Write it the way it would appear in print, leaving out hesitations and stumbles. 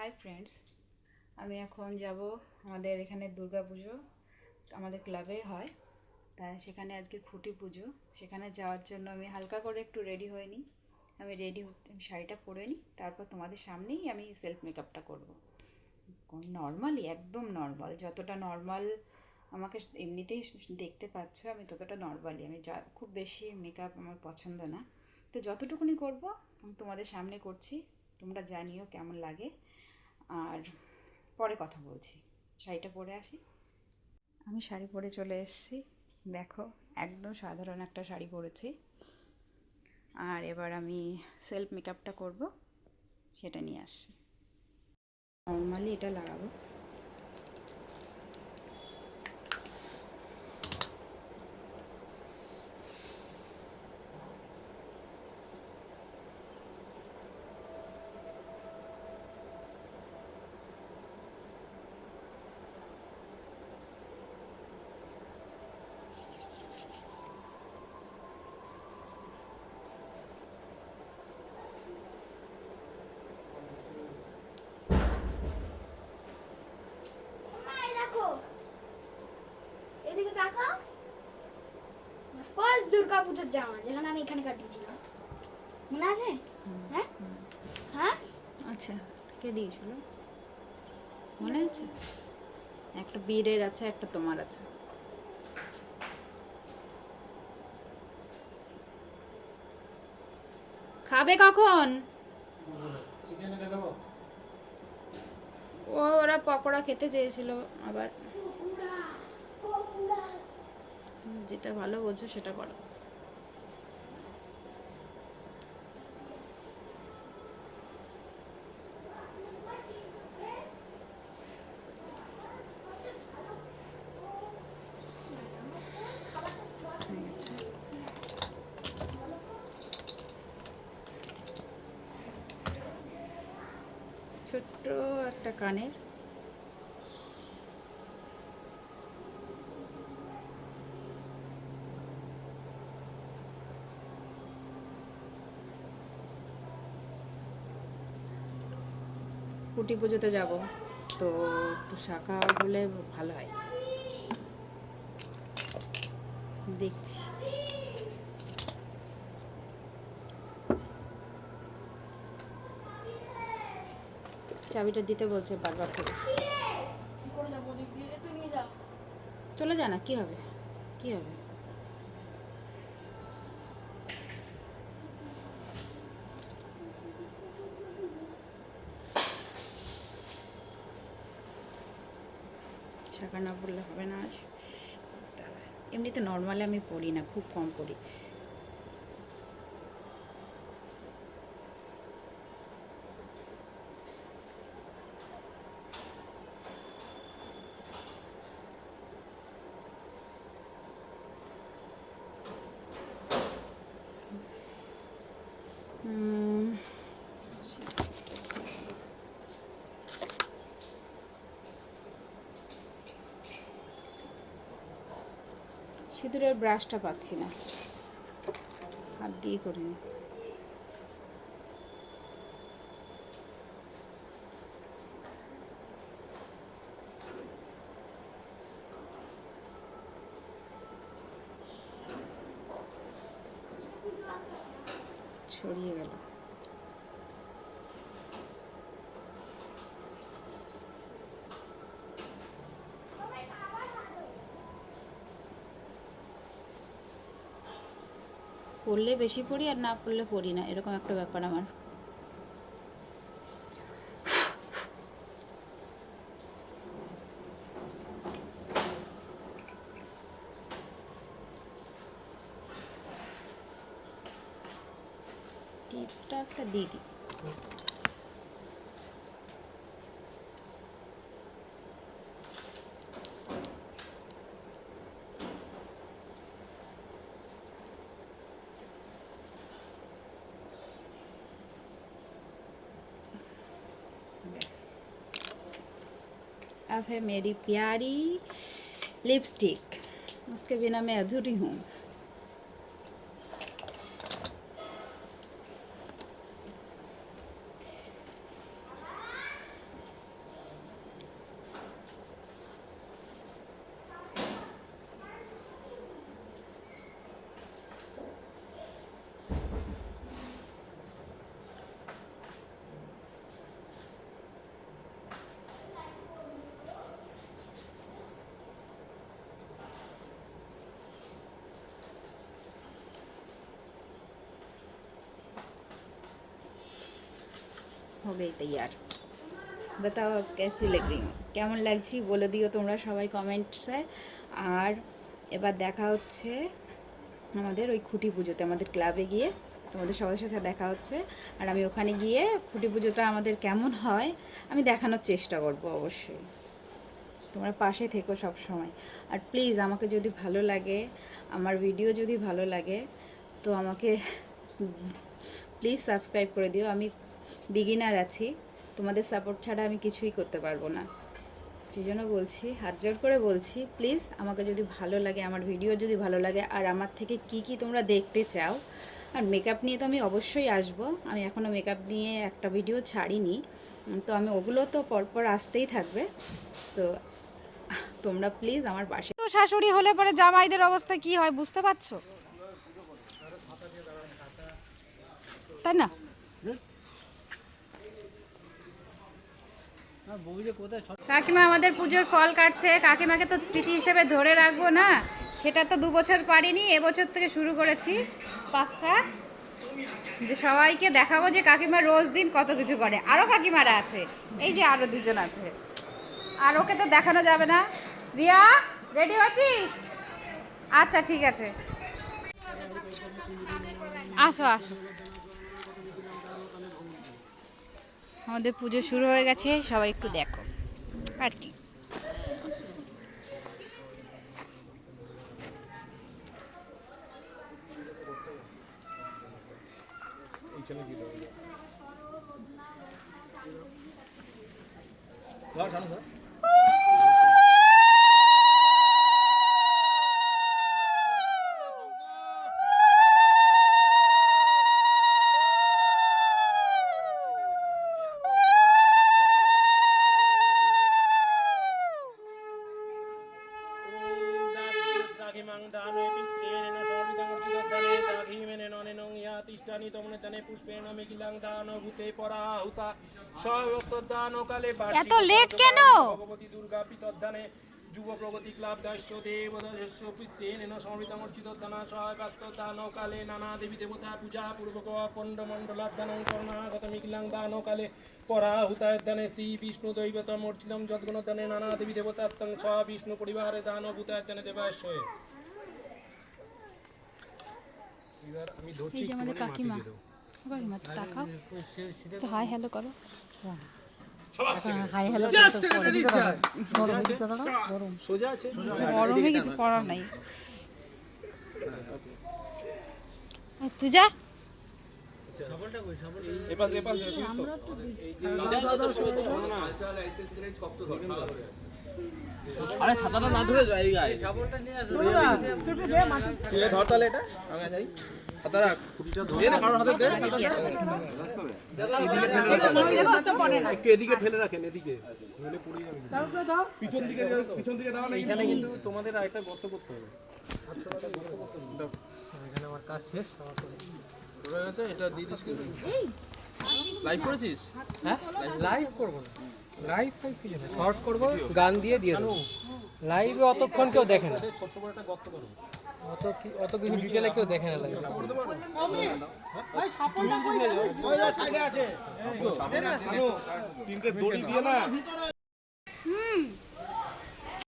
Hi friends, আমি এখন যাব আমাদের এখানে দুর্গা পুজো আমাদের ক্লাবে হয়, তাই সেখানে আজকে খুঁটি পুজো। সেখানে যাওয়ার জন্য আমি হালকা করে একটু রেডি হয়ে নিই। আমি রেডি হতে শাড়িটা পরে নিই, তারপর তোমাদের সামনেই আমি সেলফ মেকআপটা করব। নর্মালি, একদম নর্মাল, যতটা নর্মাল আমাকে এমনিতেই দেখতে পাচ্ছ আমি ততটা নর্মালি, আমি যা খুব বেশি মেকআপ আমার পছন্দ না, তো যতটুকুনি করব আমি তোমাদের সামনে করছি। তোমরা জানিও কেমন লাগে, আর পরে কথা বলছি। শাড়িটা পরে আসি। আমি শাড়ি পরে চলে এসেছি, দেখো একদম সাধারণ একটা শাড়ি পরেছি। আর এবার আমি সেলফ মেকআপটা করব, সেটা নিয়ে আসছি। নর্মালি এটা লাগাবো। এদিকে তাকাও। ফার্স্ট দুর্গা পূজার জামা যেখানে আমি এখানে কাটিয়েছিলাম, মনে আছে? হ্যাঁ হ্যাঁ, আচ্ছা, কে দিয়েছিল মনে আছে? একটা বীরের আছে, একটা তোমার আছে। খাবে কখন? ওরা পকোড়া খেতে চেয়েছিল, আবার যেটা ভালো বোঝো সেটা করো। হয়ে গেছে। ছোট্ট একটা কানের, কুটি পুজোতে যাব, তো একটু শাখা হলে ভালো হয়, দেখছি। চাবিটা দিতে বলছে বারবার করে। চলে যা না, কি হবে কি হবে? শাখা না পড়লে হবে না আজ। এমনিতে নর্মালি আমি পড়ি না, খুব কম পড়ি। সিঁদুরের ব্রাশটা পাচ্ছি না, হাত দিয়ে করিনি। ছড়িয়ে গেল। পড়লে বেশি পড়ি আর না পড়লে পড়ি না, এরকম একটা ব্যাপার আমার। টিপটা একটা দিয়ে দিই। अब है मेरी प्यारी लिपस्टिक, उसके बिना मैं अधूरी हूँ। हो गई तैयार। बताओ कैसी लग रही हूँ, কেমন লাগছি বলে দিও তোমরা সবাই কমেন্টসে। আর এবার দেখা হচ্ছে আমাদের ওই খুঁটি পুজোতে, আমাদের ক্লাবে গিয়ে তোমাদের সবার সাথে দেখা হচ্ছে। আর আমি ওখানে গিয়ে খুঁটি পুজোটা আমাদের কেমন হয় আমি দেখানোর চেষ্টা করব অবশ্যই। তোমরা পাশে থেকো সব সময়। আর প্লিজ আমাকে যদি ভালো লাগে, আমার ভিডিও যদি ভালো লাগে, তো আমাকে প্লিজ সাবস্ক্রাইব করে দিও। আমি বিগিনার আছি, তোমাদের সাপোর্ট ছাড়া আমি কিছুই করতে পারবো না। সেই জন্য বলছি, হাত জোর করে বলছি, প্লিজ আমাকে যদি ভালো লাগে, আমার ভিডিও যদি ভালো লাগে, আর আমার থেকে কি কি তোমরা দেখতে চাও। আর মেকআপ নিয়ে তো আমি অবশ্যই আসবো, আমি এখনও মেকআপ নিয়ে একটা ভিডিও ছাড়িনি, তো আমি ওগুলো তো পরপর আসতেই থাকবে। তো তোমরা প্লিজ আমার পাশে। তো শাশুড়ি হলে পরে জামাইদের অবস্থা কি হয় বুঝতে পারছো, তাই না? কাকিমা আমাদের পুজোর ফল কাটছে, কাকিমাকে তো স্মৃতি হিসেবে ধরে রাখবো না, সেটা তো 2 বছর পারিনি, এবছর থেকে শুরু করেছি পাক্কা, যে সবাইকে দেখাবো যে কাকিমা রোজ দিন কত কিছু করে। আরও কাকিমারা আছে, এই যে আরও 2জন আছে, আর ওকে তো দেখানো যাবে না। রিয়া রেডি হচ্ছিস? আচ্ছা ঠিক আছে, আসো আসো। আমাদের পুজো শুরু হয়ে গেছে, সবাই একটু দেখো আর কি। এত লেট কেন? ভগবতী দুর্গা পিতদ্দানে যুব প্রগতি ক্লাব দাস্য দেবদস্য পিতৃন সমৃতমর্চিত দানা সহায়কাস্ত দান কালে নানা দেবী দেবতা পূজা পূর্বক অখণ্ড মণ্ডলাদানং করণাগত মিকিলাং দান কালে পরাহুতায়দানে শ্রী বিষ্ণু দৈবতম অর্চিতম যদ্গুণদানে নানা দেবী দেবতাত্তং স বিষ্ণু পরিবারে দান ভূতায়দানে দেবাশয়। এবার আমি ধরছি, এই যে আমাদের কাকিমা, কাকিমা তো তাকাও তো, হাই হ্যালো করো। হাই হ্যালো সোজা আছে, গরমে কিছু করার নাই। তুই যা। আরে ছাতাটা না ধরে জায়গায় শাবলটা নিয়ে আসো। তুই ধর তাহলে এটা আমি যাই। ছাতা রাখ, খুঁটিটা ধরে না কারোর হাতে দে। একটু এদিকে ঠেলে রাখেন, এদিকে নইলে পড়ে যাবে। পিছন দিকে দাও না। এখানে কিন্তু তোমাদের আরেকটা গর্ত করতে হবে। এখানে আমার কাজ শেষ, আমার হয়ে গেছে। এটা দিয়ে দিস কিন্তু। লাইভ করেছিস? হ্যাঁ লাইভ করবো না, লাইভ কিছু না, শর্ট করবো, গান দিয়ে দেবো। লাইভে অতক্ষণ কেউ দেখে না, ছোট্ট করে একটা গর্ত করো। অত কিছু ডিটেলে কেউ দেখে না লাইভ। তিনটে দড়ি দিয়ে না